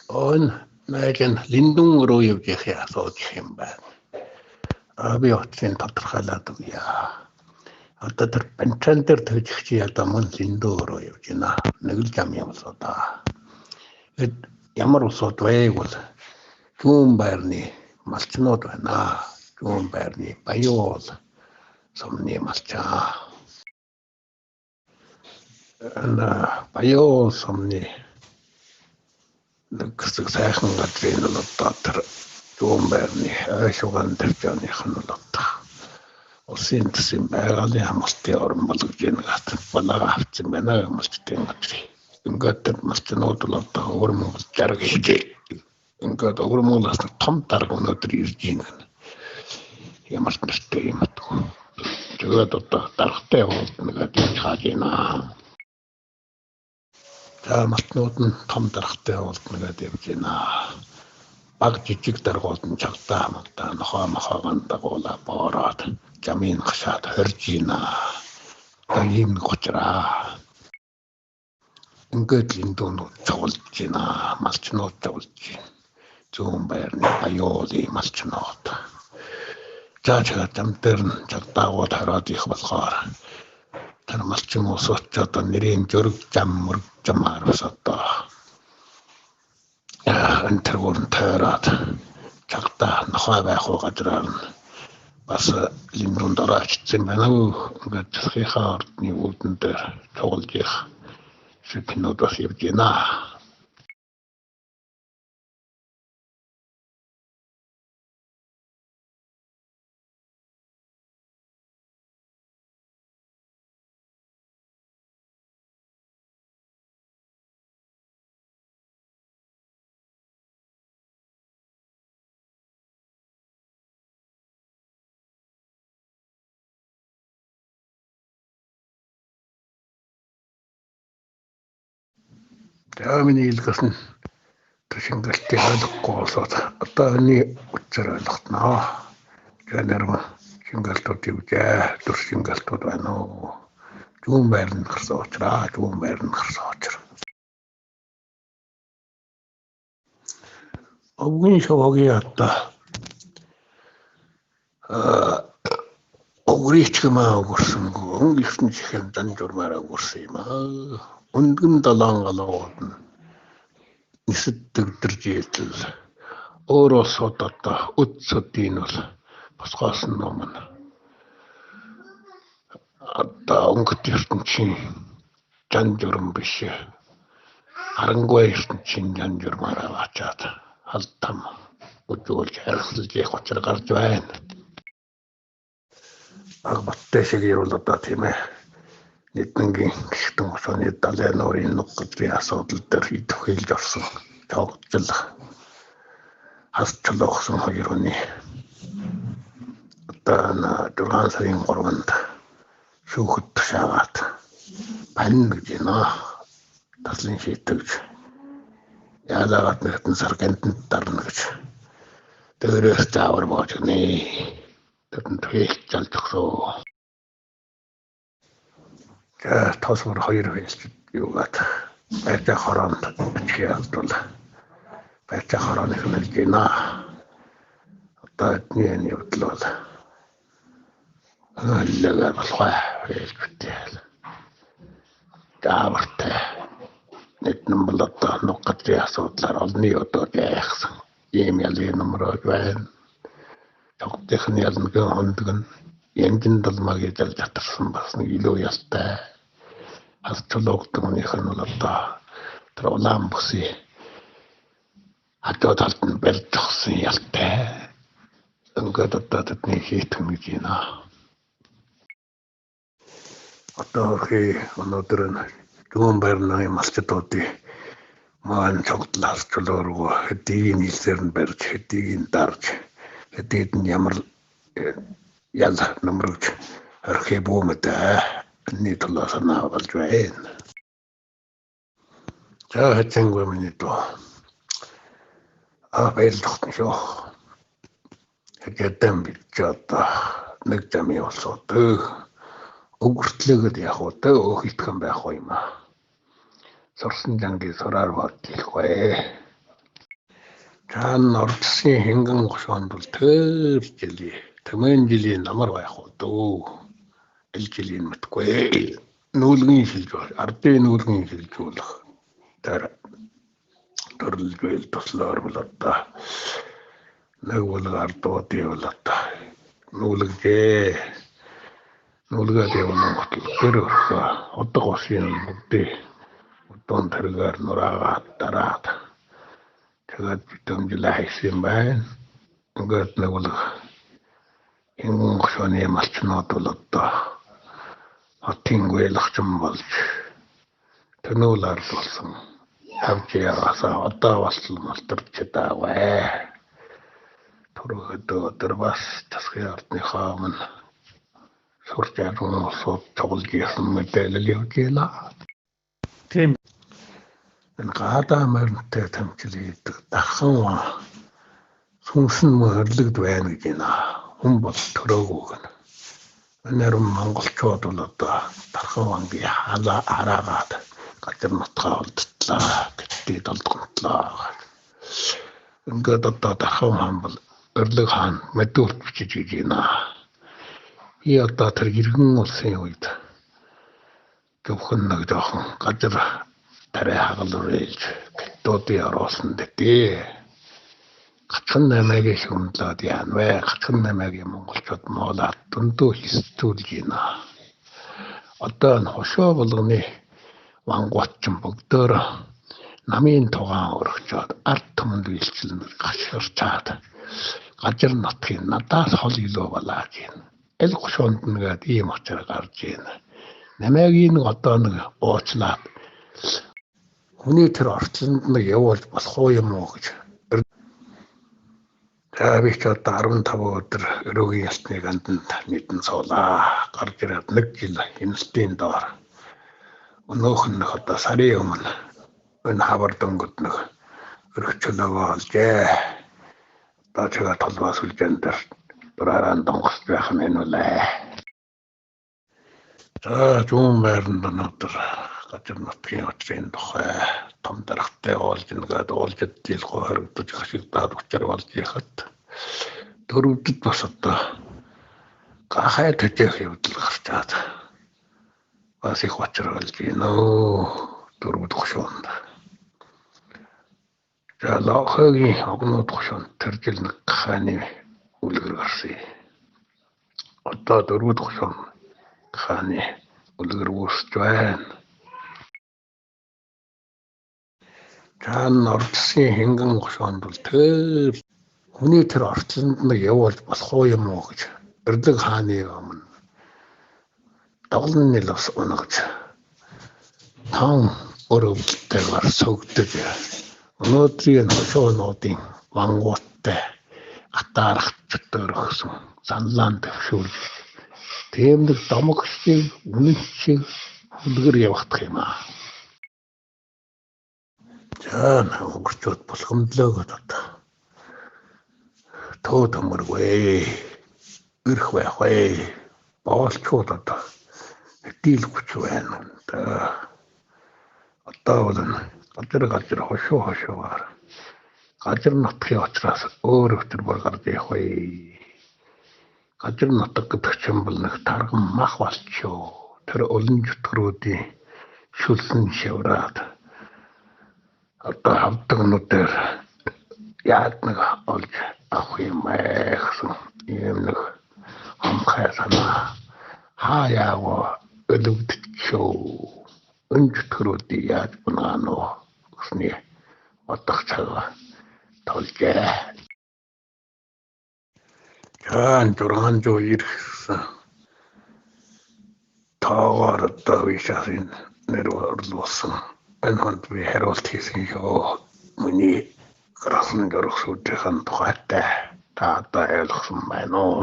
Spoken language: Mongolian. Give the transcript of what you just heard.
On näiden lindun ruujuvia sootihempään. Abi otsin totrakalatuvia. Ottatar pentsenter tujiksi mun lindu ruujuvina. Nygljamia sota. Et jamarusot veivul. Juumberni maltsinotuvena. Juumberni pajol. Somni maltsaa. Pajol somni. Kasi sayang ngatrin ulottatar Juumberni suganterjani hanulotta. Osin tsin päiväli hamasti ormalugin gat palagahtsin benagmasti tingatri. Ingatter masti notulotta ormumul järgiti. Ingat ormulasta tomtargunotrisjinen. Ja masti teimat. Työ tarhteevolta negatiin hajina. Täälmästä nuotin tomtarhteevolta negatiivina. Paktitik tarkoitan chaktaa, mutta haamahavan takolla paaraat. Jamin kasat hörjina. Tajim kotiraa. Ingetlin tunut tjoltsina. Maltsinot tjoltsin. Juumberni pajoli maltsinot. Tjaatsika tämtern chaktaa vuotarat ihvatkaara. Tän maltsimuusot jotan nirin jörgjämmur jammarusottaa. Entervuoden törat. Chakta nahavähokatran. Bassa lindun tarachitsin menu. Ngat skihaart ni ultenter tjoljih. Sypinotas jivjina. Tämäni ilkasin tosin kalti alkoolsot. Ottani utsarailahtna. Jänerma synkaltot jää tussynkaltot aino. Juumberni karsotra, Juumberni karsotra. Ogin shogiatta. Ogrichtkemaa kursun ku ongistin chicken tanjurmara kursima. Undun talangaloon. Nisittytterjiitel. Orosotata utsotinul. Paskasnoman. Atta onkotirtnchin tanjurmbishe. Arangwairtnchin tanjurmara vachat. Haltam. Utjul järgselti kotsarkartväen. Agbatteesikiirulta tiime. Niittenkin kistumassa niitä alenorin nukkatria sotilta riituhiljossa. Tauktella. Hastalohsun hoironi. Täällä tulansarin korvanta. Suhutta saavat. Pännykina. Taslin siittäkyksi. Jäätävät näiden sarkentin tarnakyksi. Töydöstä arvoitu niin. Täten tuhihtjaltuksoo. Tasvar hoirveesti juulat. Päätä haranta sieltä. Päätä haranta melkein ottaa niin jutluilla. Lägäväl vähveelkyttiellä. Täävartää. Nyt nummalottaa nokkat riasotlar on niota jääksä. Iemieliin numeroit vähän. Joktehen jälkeen hontukan. Jenkin talmagi tältähtärsambas ilujastaa. Hastoloktumun ihanulottaa. Tro lampusi. Hattotalten peltoksi jälkeen. Onko totta, että niin hiihtymikinä? Otoki on oturen Juumberni maltitoti. Maan soktlaastolorua. Hetiin ilsernberg. Hetiin tarj. Hetiin jammer. Jältä numrut. Hörkei puumetää. Niitä ollaan sanaa valtueen. Tää on hetken kun meni tuo. Peltohti joo. Ketään pitää ottaa. Nyktämi on sotuu. Ukurtligat ja hoitaa ohitkan päin hoimaa. Sorsin jankin sorar vaattiin koe. Жаан ордсын хэнгэн гошоонд бол тэр жилийн тэмээн жилийн намар байх уу ил жилийн мэдгүй нүүлгийн шилж бол ардын нүүлгийн шилжүүлэх тэр төрлөөл туслаар бол одоо нэг бол ардуудын бол одоо нүүлгээд явна готл гэр өрхөө удаг усын бүгдээ удон тэргээр нураагаад дараад тэгээд битэмжлээ хайсан байна. Ингээд нэг бол энэ гошооны малчнууд бол одоо хотын гуйлахчин болж төнөөлөр болсон авч яасаа одоо болтол малтарч даавэ. Төрөдөө бас тасгын ардныхаа мань сурч яруу сууд тоглож ясан мэдээлэл явуулаа. Тийм энэ гадаа мөрөнтэй тамчлыг дахан сүнсэн мөрлөгд байна гэж байна. Хүн бол төрөөгүй гэнэ. Өнөр монголчууд бол одоо тархан вангийн хараагаад газар нутгаа олдтлаа гэдээ долдгонтлоо. Ингээд одоо тархан хаан бол өрлөг хаан мэдүүлж бичиж гэж байна. И одоо тэр иргэн улсын үед зөвхөн нэг жоохон газар тарай хагалур ээлж битүүдийн оруулсан дээ. Гацхан нэмэгийн шүмдлээд яан вэ? Гацхан нэмэгийн монголчууд моолаад дүндөө хистүүлж байна. Одоо энэ хошоо болгоны вангуутчин бүгдөө намын тугаан өргөчөөд ард түмэнд үйлчлэн гашгирчаад газар нутгийн надаас хол илүү болоод байна. Эл хошоонд нэгэд ийм очир гарч байна. Намайгийн одоо нэг уучлаад хүний тэр орчлонд нэг явуулж болох уу юм уу гэж. Би ч одоо 15 өдөр өрөөгийн ялтны ганданд нийтэн суулаа. Гарч ирээд 1 жил хяналтын доор. Өнөөх нь одоо сарын өмнө энэ хавар дөнгөд нэг өргөчлөгөө олжээ. Одоо чигээ толгоос үлжэн дээр дураараа донгос байх юм үнэлээ. За зүүн байранд өнөөдөр газар нутгийн отрын тухай том дарахтай олж нэгэд олжид дийлхөө хоригдож ашигдаад учир болж яхад дөрөвдөд бас одоо гахай төжих явдал гарчаад бас их учир болж байна. Дөрөвд хошоонд. За лохогийн огнууд хошоонд тэр жил нэг гахааны үлгэр гарсан. Одоо дөрөвд хошоонд гахааны үлгэр үүсэж байна. Жаан ордсын хэнгэн гошоонд бол тэр хүний тэр орчлонд нэг явуулж болох уу юм уу гэж өрлөг хааны өмнө тоглоны лос унагч таан өрөвдөлтэйгээр сөгдөж өнөөдрийн хошоонуудын вангууттай гатаарах чөтөрөхсөн санлаан төвшүүл тийм нэг домог шиг үнэн шиг үлгэр явагдах юм аа. За монголчууд болгомдлоогод одоо тоо төмөргүй ирэх байх вэ? Боолчууд одоо дийлгүч байна. Одоо бол газар хошоогоор газар нутгийн очроос өөр өвтөр бүр гарч явах вэ? Газар нутаг гэдэг чинь бол нэг тарган мах болчихоо. Тэр олон зүтгэрүүдийн шүлсэн шавраад одоо хамтгнуудаар яад нэг олж авах юм гэсэн юм нэг амхай санаа хаяа өлөвдчихөө өнчтөрүүдийг яаж бунаано гэсний бодох цаг толжээ. Жаан 600 ирсэн таавар одоо вишасын нэр орлуулсан. Энэ хонд би хариулт хийсэн шүү. Миний гарсан дөрөх сүдийн тухайтай та одоо ойлгосон байна уу?